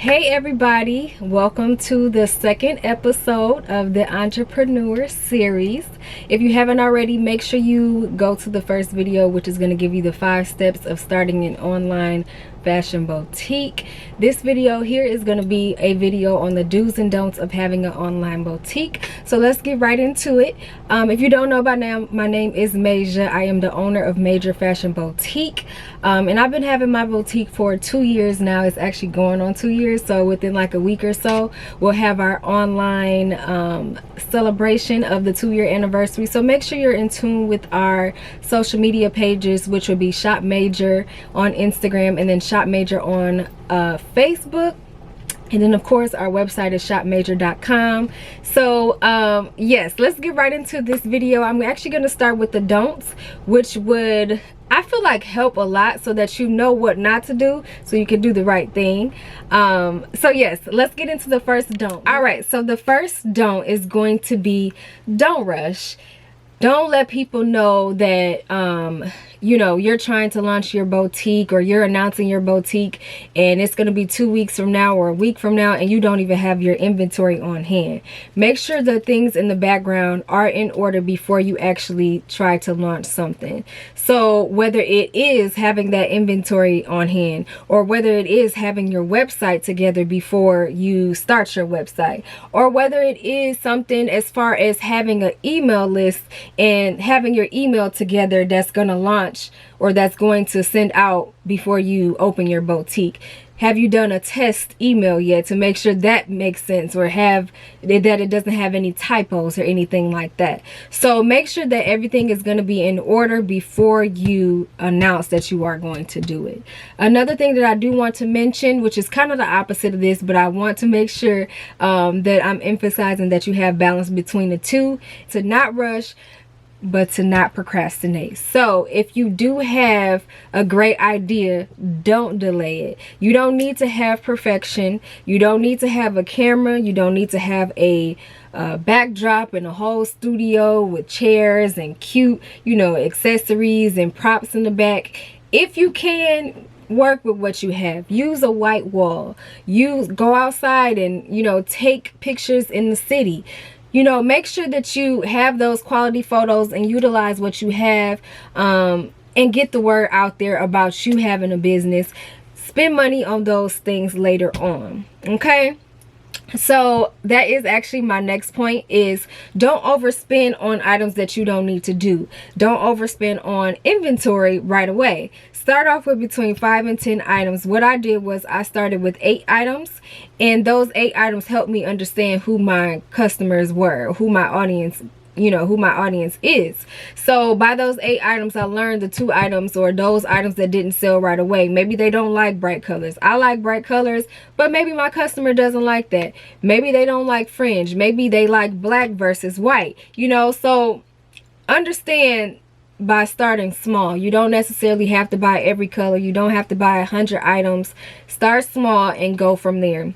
Hey everybody, welcome to the second episode of the Entrepreneur series. If you haven't already, make sure you go to the first video, which is going to give you the 5 steps of starting an online fashion boutique. This video here is going to be a video on the do's and don'ts of having an online boutique. So let's get right into it. If you don't know by now, my name is Major. I am the owner of MajHER Fashion Boutique, and I've been having my boutique for 2 years now. It's actually going on 2 years, so within like a week or so we'll have our online celebration of the 2-year anniversary. So make sure you're in tune with our social media pages, which would be Shop Major on Instagram and then Shop Major on Facebook. And then of course our website is shopmajor.com. So yes, let's get right into this video. I'm actually going to start with the don'ts, which would, I feel like, help a lot so that you know what not to do so you can do the right thing. So yes, let's get into the first don't. All right, so the first don't is going to be, don't rush. Don't let people know that you know, you're trying to launch your boutique or you're announcing your boutique and it's going to be 2 weeks from now or a week from now and you don't even have your inventory on hand. Make sure the things in the background are in order before you actually try to launch something. So whether it is having that inventory on hand or whether it is having your website together before you start your website, or whether it is something as far as having an email list and having your email together that's going to launch or that's going to send out before you open your boutique. Have you done a test email yet to make sure that makes sense, or that it doesn't have any typos or anything like that? So make sure that everything is going to be in order before you announce that you are going to do it. Another thing that I do want to mention, which is kind of the opposite of this, but I want to make sure that I'm emphasizing that you have balance between the two, to not rush but to not procrastinate. So if you do have a great idea, don't delay it. You don't need to have perfection. You don't need to have a camera. You don't need to have a backdrop and a whole studio with chairs and cute, you know, accessories and props in the back. If you can, work with what you have. Use a white wall. Go outside and, you know, take pictures in the city. You know, make sure that you have those quality photos and utilize what you have, and get the word out there about you having a business. Spend money on those things later on, okay? So that is actually my next point, is don't overspend on items that you don't need to do. Don't overspend on inventory right away. Start off with between 5 and 10 items. What I did was I started with 8 items, and those 8 items helped me understand who my customers were, who my audience, you know, who my audience is. So by those 8 items, I learned the 2 items, or those items that didn't sell right away. Maybe they don't like bright colors. I like bright colors, but maybe my customer doesn't like that. Maybe they don't like fringe. Maybe they like black versus white, you know. So understand, by starting small, you don't necessarily have to buy every color. You don't have to buy 100 items. Start small and go from there.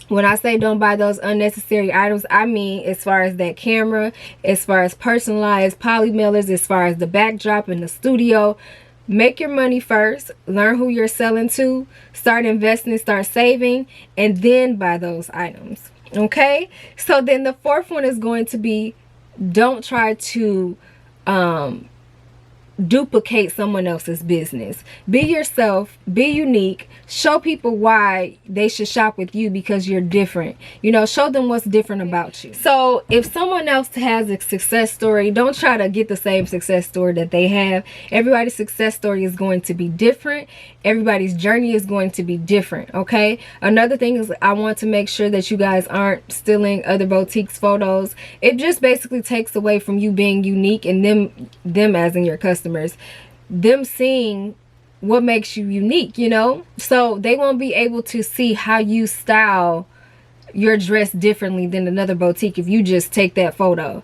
When I say don't buy those unnecessary items, I mean as far as that camera, as far as personalized poly mailers, as far as the backdrop in the studio. Make your money first. Learn who you're selling to. Start investing, start saving, and then buy those items. Okay? So then the fourth one is going to be, don't try to duplicate someone else's business. Be yourself, be unique, show people why they should shop with you because you're different. You know, show them what's different about you. So if someone else has a success story, don't try to get the same success story that they have. Everybody's success story is going to be different. Everybody's journey is going to be different, okay? Another thing is, I want to make sure that you guys aren't stealing other boutiques' photos. It just basically takes away from you being unique, and them as in your customers, them seeing what makes you unique, you know? So they won't be able to see how you style your dress differently than another boutique if you just take that photo.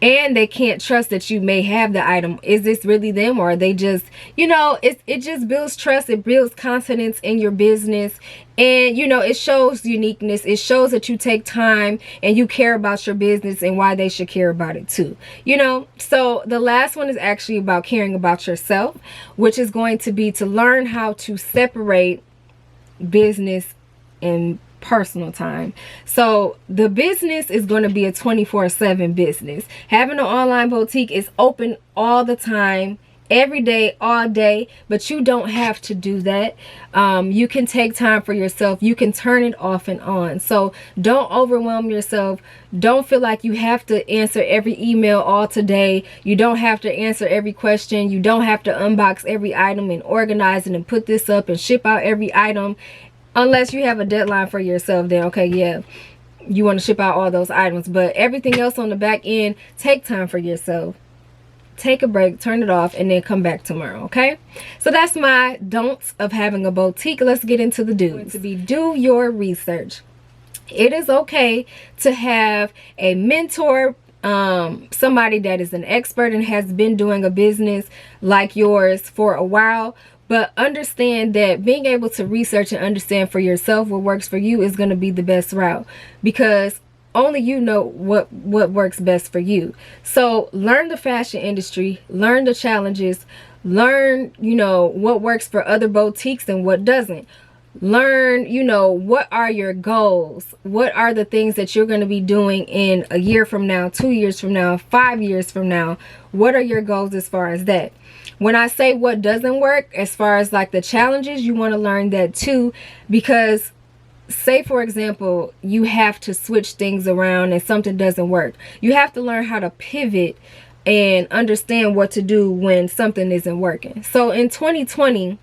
And they can't trust that you may have the item. Is this really them, or are they just, you know, it just builds trust. It builds confidence in your business. And, you know, it shows uniqueness. It shows that you take time and you care about your business and why they should care about it too. You know, so the last one is actually about caring about yourself, which is going to be to learn how to separate business and personal time. So the business is going to be a 24/7 business. Having an online boutique is open all the time, every day, all day, but you don't have to do that. You can take time for yourself. You can turn it off and on. So don't overwhelm yourself. Don't feel like you have to answer every email all today. You don't have to answer every question. You don't have to unbox every item and organize it and put this up and ship out every item. Unless you have a deadline for yourself, then okay, yeah, you want to ship out all those items. But everything else on the back end, take time for yourself. Take a break, turn it off, and then come back tomorrow, okay? So that's my don'ts of having a boutique. Let's get into the do's. Do your research. It is okay to have a mentor, somebody that is an expert and has been doing a business like yours for a while. But understand that being able to research and understand for yourself what works for you is going to be the best route, because only you know what works best for you. So learn the fashion industry, learn the challenges, learn, you know, what works for other boutiques and what doesn't. Learn, you know, what are your goals? What are the things that you're going to be doing in a year from now, 2 years from now, 5 years from now? What are your goals as far as that? When I say what doesn't work, as far as like the challenges, you want to learn that too, because say for example, you have to switch things around and something doesn't work. You have to learn how to pivot and understand what to do when something isn't working. So in 2020,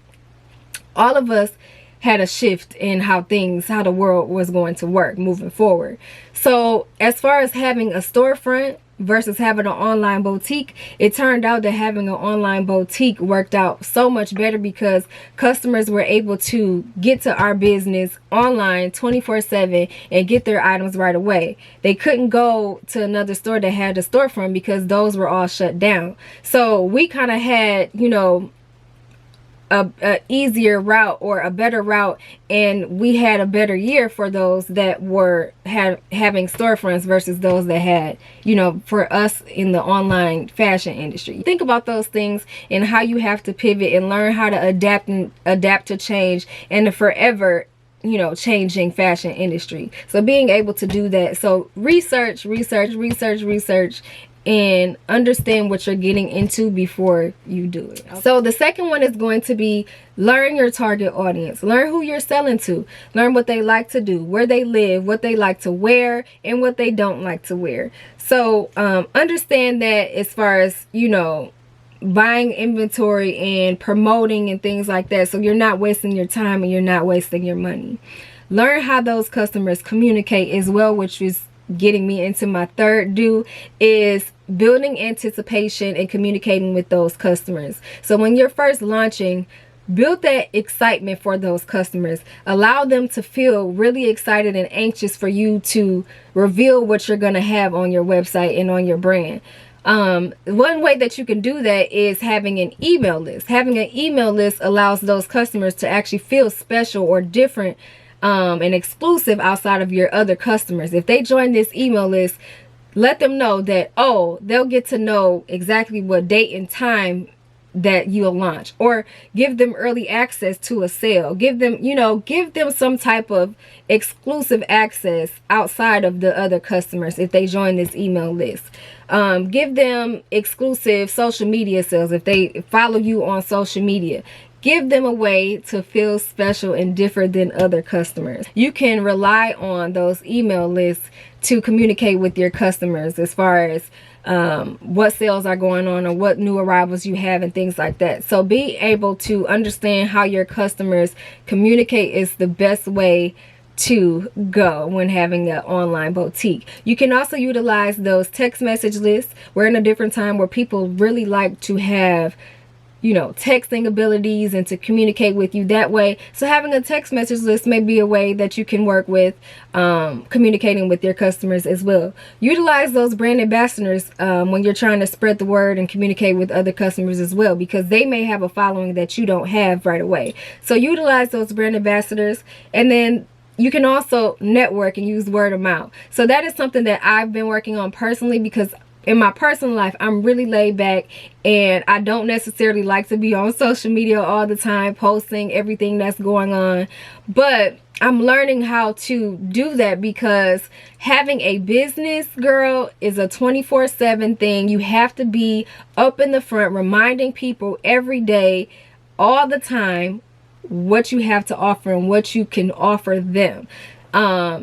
all of us had a shift in how the world was going to work moving forward. So as far as having a storefront versus having an online boutique, it turned out that having an online boutique worked out so much better because customers were able to get to our business online 24/7 and get their items right away. They couldn't go to another store that had a storefront because those were all shut down. So we kind of had, you know, a easier route or a better route, and we had a better year for those that were having storefronts versus those that had, you know, for us in the online fashion industry. Think about those things and how you have to pivot and learn how to adapt to change and the forever, you know, changing fashion industry. So being able to do that. So research and understand what you're getting into before you do it. Okay. So the second one is going to be learn your target audience. Learn who you're selling to. Learn what they like to do, where they live, what they like to wear, and what they don't like to wear. So understand that as far as, you know, buying inventory and promoting and things like that, so you're not wasting your time and you're not wasting your money. Learn how those customers communicate as well, which is getting me into my third do, is building anticipation and communicating with those customers. So when you're first launching, build that excitement for those customers. Allow them to feel really excited and anxious for you to reveal what you're going to have on your website and on your brand. One way that you can do that is having an email list. Having an email list allows those customers to actually feel special or different and exclusive outside of your other customers. If they join this email list, let them know that, oh, they'll get to know exactly what date and time that you'll launch, or give them early access to a sale. Give them, you know, give them some type of exclusive access outside of the other customers if they join this email list. Give them exclusive social media sales if they follow you on social media. Give them a way to feel special and different than other customers. You can rely on those email lists to communicate with your customers as far as what sales are going on or what new arrivals you have and things like that. So be able to understand how your customers communicate is the best way to go when having an online boutique. You can also utilize those text message lists. We're in a different time where people really like to have, you know, texting abilities and to communicate with you that way. So having a text message list may be a way that you can work with communicating with your customers as well. Utilize those brand ambassadors when you're trying to spread the word and communicate with other customers as well, because they may have a following that you don't have right away. So utilize those brand ambassadors, and then you can also network and use word of mouth. So that is something that I've been working on personally, because in my personal life, I'm really laid back and I don't necessarily like to be on social media all the time, posting everything that's going on. But I'm learning how to do that, because having a business, girl, is a 24/7 thing. You have to be up in the front reminding people every day, all the time, what you have to offer and what you can offer them.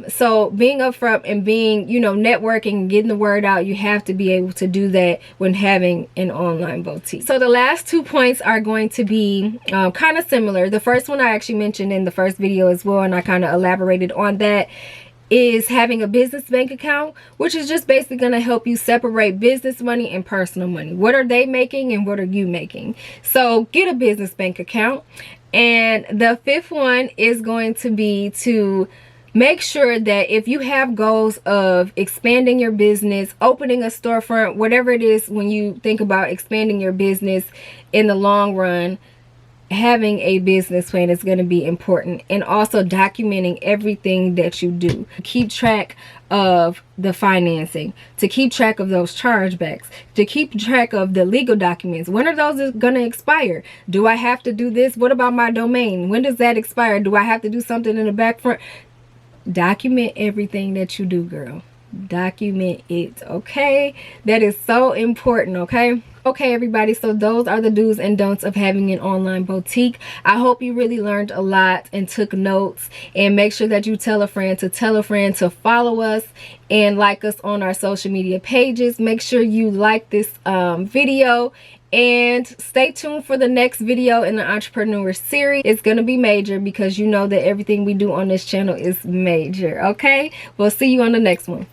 So being upfront and being, you know, networking and getting the word out, you have to be able to do that when having an online boutique. So the last 2 points are going to be kind of similar. The first one I actually mentioned in the first video as well, and I kind of elaborated on that, is having a business bank account, which is just basically going to help you separate business money and personal money. What are they making and what are you making? So get a business bank account. And the 5th one is going to be to make sure that if you have goals of expanding your business, opening a storefront, whatever it is, when you think about expanding your business in the long run, having a business plan is going to be important. And also documenting everything that you do. Keep track of the financing, to keep track of those chargebacks, to keep track of the legal documents. When are those going to expire? Do I have to do this? What about my domain? When does that expire? Do I have to do something in the back front? Document everything that you do, girl. Document it, okay? That is so important, okay? Okay, everybody, so those are the do's and don'ts of having an online boutique. I hope you really learned a lot and took notes, and make sure that you tell a friend to follow us and like us on our social media pages. Make sure you like this video, and stay tuned for the next video in the entrepreneur series. It's going to be major, because you know that everything we do on this channel is major, okay? We'll see you on the next one.